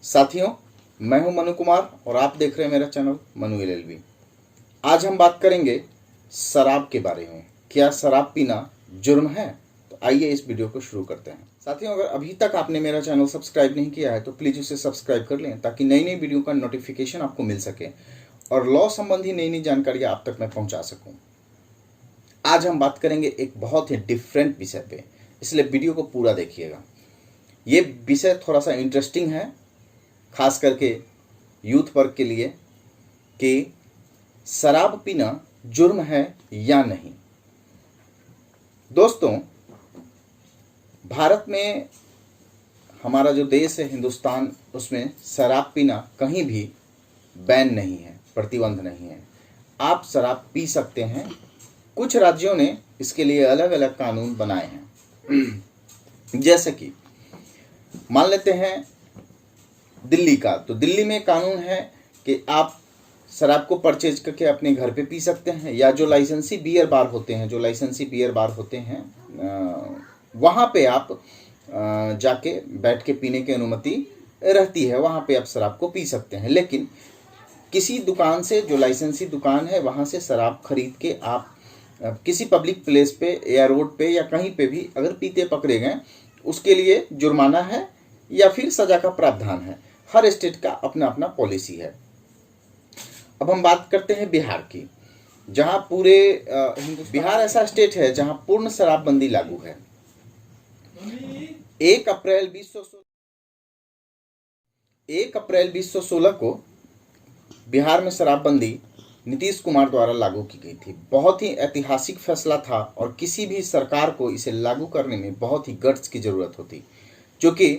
साथियों, मैं हूं मनु कुमार और आप देख रहे हैं मेरा चैनल मनु LLB। आज हम बात करेंगे शराब के बारे में। क्या शराब पीना जुर्म है? तो आइए इस वीडियो को शुरू करते हैं। साथियों, अगर अभी तक आपने मेरा चैनल सब्सक्राइब नहीं किया है तो प्लीज़ उसे सब्सक्राइब कर लें ताकि नई नई वीडियो का नोटिफिकेशन आपको मिल सके और लॉ संबंधी नई नई जानकारियाँ आप तक मैं पहुँचा सकूँ। आज हम बात करेंगे एक बहुत ही डिफरेंट विषय पे, इसलिए वीडियो को पूरा देखिएगा। ये विषय थोड़ा सा इंटरेस्टिंग है, खास करके यूथ वर्ग के लिए, कि शराब पीना जुर्म है या नहीं। दोस्तों, भारत में, हमारा जो देश है हिंदुस्तान, उसमें शराब पीना कहीं भी बैन नहीं है, प्रतिबंध नहीं है। आप शराब पी सकते हैं। कुछ राज्यों ने इसके लिए अलग अलग कानून बनाए हैं। जैसे कि मान लेते हैं दिल्ली का, तो दिल्ली में कानून है कि आप शराब को परचेज करके अपने घर पे पी सकते हैं, या जो लाइसेंसी बियर बार होते हैं, वहाँ पे आप जाके बैठ के पीने की अनुमति रहती है, वहाँ पे आप शराब को पी सकते हैं। लेकिन किसी दुकान से, जो लाइसेंसी दुकान है, वहाँ से शराब खरीद के आप किसी पब्लिक प्लेस पे या रोड पे या कहीं पे भी अगर पीते पकड़े गए, उसके लिए जुर्माना है या फिर सजा का प्रावधान है। हर स्टेट का अपना अपना पॉलिसी है। अब हम बात करते हैं बिहार की, जहां पूरे बिहार ऐसा स्टेट है जहां पूर्ण शराबबंदी लागू है। 1 अप्रैल 2016 को बिहार में शराबबंदी नीतीश कुमार द्वारा लागू की गई थी। बहुत ही ऐतिहासिक फैसला था और किसी भी सरकार को इसे लागू करने में बहुत ही गट्स की जरूरत होती, क्योंकि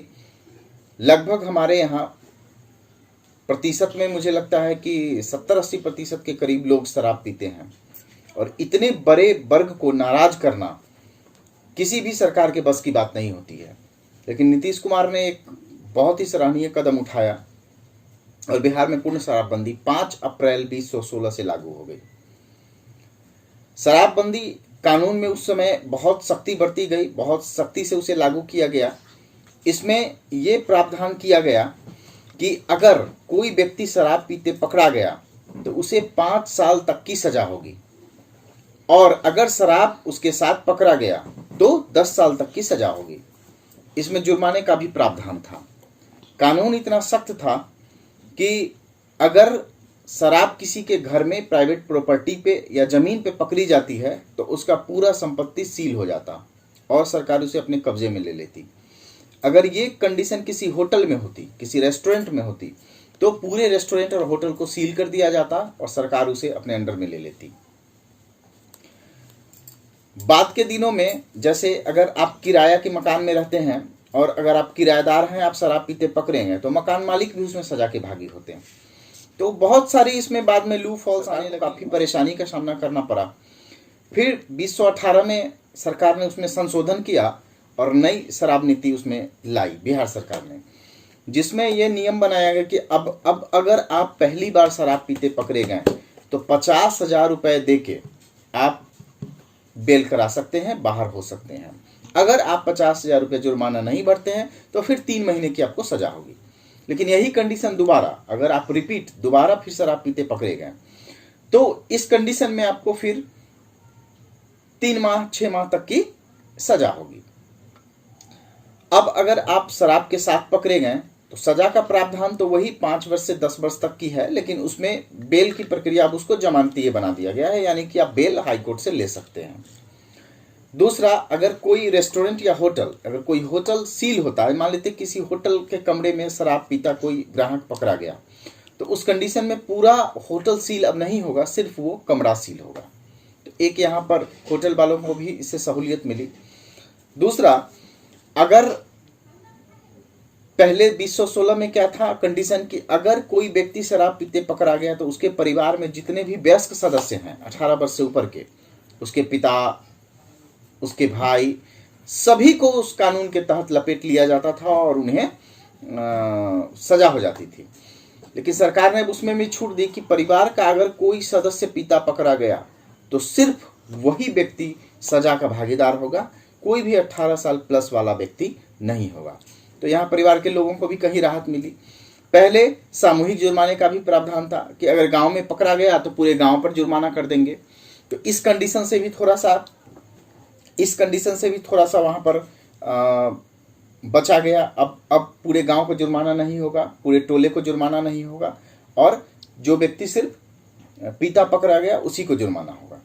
लगभग हमारे यहाँ प्रतिशत में मुझे लगता है कि 70-80% के करीब लोग शराब पीते हैं, और इतने बड़े वर्ग को नाराज करना किसी भी सरकार के बस की बात नहीं होती है। लेकिन नीतीश कुमार ने एक बहुत ही सराहनीय कदम उठाया और बिहार में पूर्ण शराबबंदी 5 अप्रैल 2016 से लागू हो गई। शराबबंदी कानून में उस समय बहुत सख्ती बरती गई, बहुत सख्ती से उसे लागू किया गया। इसमें यह प्रावधान किया गया कि अगर कोई व्यक्ति शराब पीते पकड़ा गया तो उसे 5 साल तक की सजा होगी, और अगर शराब उसके साथ पकड़ा गया तो 10 साल तक की सजा होगी। इसमें जुर्माने का भी प्रावधान था। कानून इतना सख्त था कि अगर शराब किसी के घर में, प्राइवेट प्रॉपर्टी पे या जमीन पे पकड़ी जाती है तो उसका पूरा संपत्ति सील हो जाता और सरकार उसे अपने कब्जे में ले लेती। अगर ये कंडीशन किसी होटल में होती, किसी रेस्टोरेंट में होती, तो पूरे रेस्टोरेंट और होटल को सील कर दिया जाता और सरकार उसे अपने अंडर में ले लेती। बाद के दिनों में, जैसे अगर आप किराया के मकान में रहते हैं और अगर आप किराएदार हैं, आप शराब पीते पकड़ेंगे तो मकान मालिक भी उसमें सजा के भागी होते हैं। तो बहुत सारी इसमें बाद में लूप होल्स आने लगे, काफ़ी परेशानी का सामना करना पड़ा। फिर 2018 में सरकार ने उसमें संशोधन किया और नई शराब नीति उसमें लाई बिहार सरकार ने, जिसमें यह नियम बनाया गया कि अब अगर आप पहली बार शराब पीते पकड़े गए तो 50,000 रुपये दे के आप बेल करा सकते हैं, बाहर हो सकते हैं। अगर आप 50,000 रुपये जुर्माना नहीं भरते हैं तो फिर 3 महीने की आपको सजा होगी। लेकिन यही कंडीशन दोबारा, अगर आप दोबारा फिर शराब पीते पकड़े गए तो इस कंडीशन में आपको फिर 3 माह 6 माह तक की सजा होगी। अब अगर आप शराब के साथ पकड़े गए तो सजा का प्रावधान तो वही 5 वर्ष से 10 वर्ष तक की है, लेकिन उसमें बेल की प्रक्रिया अब उसको जमानती बना दिया गया है, यानी कि आप बेल हाईकोर्ट से ले सकते हैं। दूसरा, अगर कोई रेस्टोरेंट या होटल, अगर कोई होटल सील होता है, मान लेते किसी होटल के कमरे में शराब पीता कोई ग्राहक पकड़ा गया, तो उस कंडीशन में पूरा होटल सील अब नहीं होगा, सिर्फ वो कमरा सील होगा। तो एक यहाँ पर होटल वालों को भी इससे सहूलियत मिली। दूसरा, अगर पहले 2016 में क्या था कंडीशन कि अगर कोई व्यक्ति शराब पीते पकड़ा गया तो उसके परिवार में जितने भी वयस्क सदस्य हैं 18 वर्ष से ऊपर के, उसके पिता, उसके भाई, सभी को उस कानून के तहत लपेट लिया जाता था और उन्हें सजा हो जाती थी। लेकिन सरकार ने उसमें भी छूट दी कि परिवार का अगर कोई सदस्य पिता पकड़ा गया तो सिर्फ वही व्यक्ति सजा का भागीदार होगा, कोई भी 18 साल प्लस वाला व्यक्ति नहीं होगा। तो यहाँ परिवार के लोगों को भी कहीं राहत मिली। पहले सामूहिक जुर्माने का भी प्रावधान था कि अगर गांव में पकड़ा गया तो पूरे गांव पर जुर्माना कर देंगे। तो इस कंडीशन से भी थोड़ा सा वहां पर बचा गया। अब पूरे गांव को जुर्माना नहीं होगा, पूरे टोले को जुर्माना नहीं होगा, और जो व्यक्ति सिर्फ पीता पकड़ा गया उसी को जुर्माना होगा।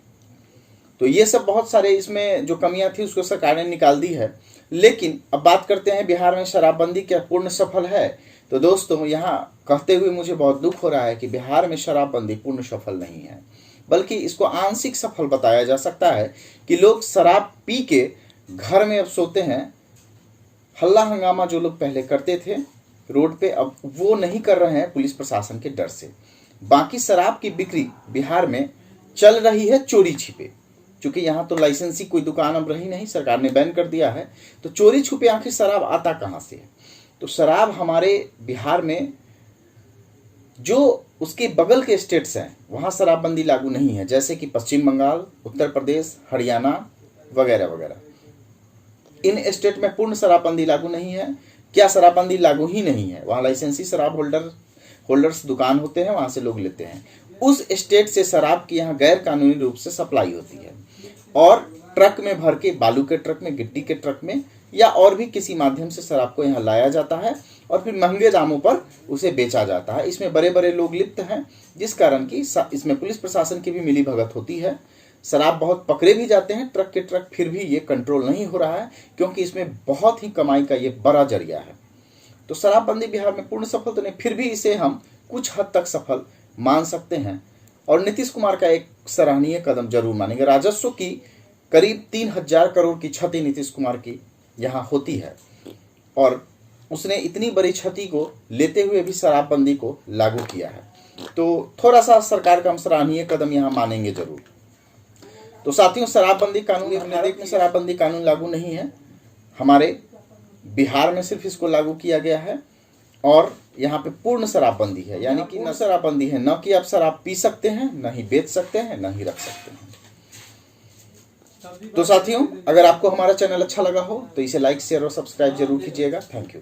तो ये सब बहुत सारे इसमें जो कमियां थी उसको सरकार ने निकाल दी है। लेकिन अब बात करते हैं बिहार में शराबबंदी क्या पूर्ण सफल है। तो दोस्तों, यहाँ कहते हुए मुझे बहुत दुख हो रहा है कि बिहार में शराबबंदी पूर्ण सफल नहीं है, बल्कि इसको आंशिक सफल बताया जा सकता है कि लोग शराब पी के घर में अब सोते हैं। हल्ला हंगामा जो लोग पहले करते थे रोड पे, अब वो नहीं कर रहे हैं पुलिस प्रशासन के डर से। बाकी शराब की बिक्री बिहार में चल रही है चोरी छिपे, क्योंकि यहाँ तो लाइसेंसी कोई दुकान अब रही नहीं, सरकार ने बैन कर दिया है। तो चोरी छुपे आखिर शराब आता कहाँ से है? तो शराब हमारे बिहार में जो उसके बगल के स्टेट्स हैं वहाँ शराबबंदी लागू नहीं है, जैसे कि पश्चिम बंगाल, उत्तर प्रदेश, हरियाणा वगैरह वगैरह। इन स्टेट में पूर्ण शराबबंदी लागू नहीं है। क्या शराबबंदी लागू ही नहीं है? वहाँ लाइसेंसी शराब होल्डर्स दुकान होते हैं, वहाँ से लोग लेते हैं। उस स्टेट से शराब की यहाँ गैर कानूनी रूप से सप्लाई होती है और ट्रक में भर के, बालू के ट्रक में, गिट्टी के ट्रक में या और भी किसी माध्यम से शराब को यहाँ लाया जाता है और फिर महंगे दामों पर उसे बेचा जाता है। इसमें बड़े बड़े लोग लिप्त हैं, जिस कारण की इसमें पुलिस प्रशासन की भी मिली भगत होती है। शराब बहुत पकड़े भी जाते हैं ट्रक के ट्रक, फिर भी ये कंट्रोल नहीं हो रहा है, क्योंकि इसमें बहुत ही कमाई का ये बड़ा जरिया है। तो शराबबंदी बिहार में पूर्ण सफल तो नहीं, फिर भी इसे हम कुछ हद तक सफल मान सकते हैं। और नीतीश कुमार का एक सराहनीय कदम जरूर मानेंगे। राजस्व की करीब 3000 करोड़ की क्षति नीतीश कुमार की यहाँ होती है, और उसने इतनी बड़ी क्षति को लेते हुए भी शराबबंदी को लागू किया है। तो थोड़ा सा सरकार का हम सराहनीय कदम यहाँ मानेंगे जरूर। तो साथियों, शराबबंदी कानून अपने देश में शराबबंदी कानून लागू नहीं है, हमारे बिहार में सिर्फ इसको लागू किया गया है। और यहाँ पे पूर्ण शराबबंदी है, यानी कि न शराबबंदी है, न कि आप शराब पी सकते हैं, न ही बेच सकते हैं, न ही रख सकते हैं। तो साथियों, अगर आपको हमारा चैनल अच्छा लगा हो तो इसे लाइक, शेयर और सब्सक्राइब जरूर कीजिएगा। Thank you.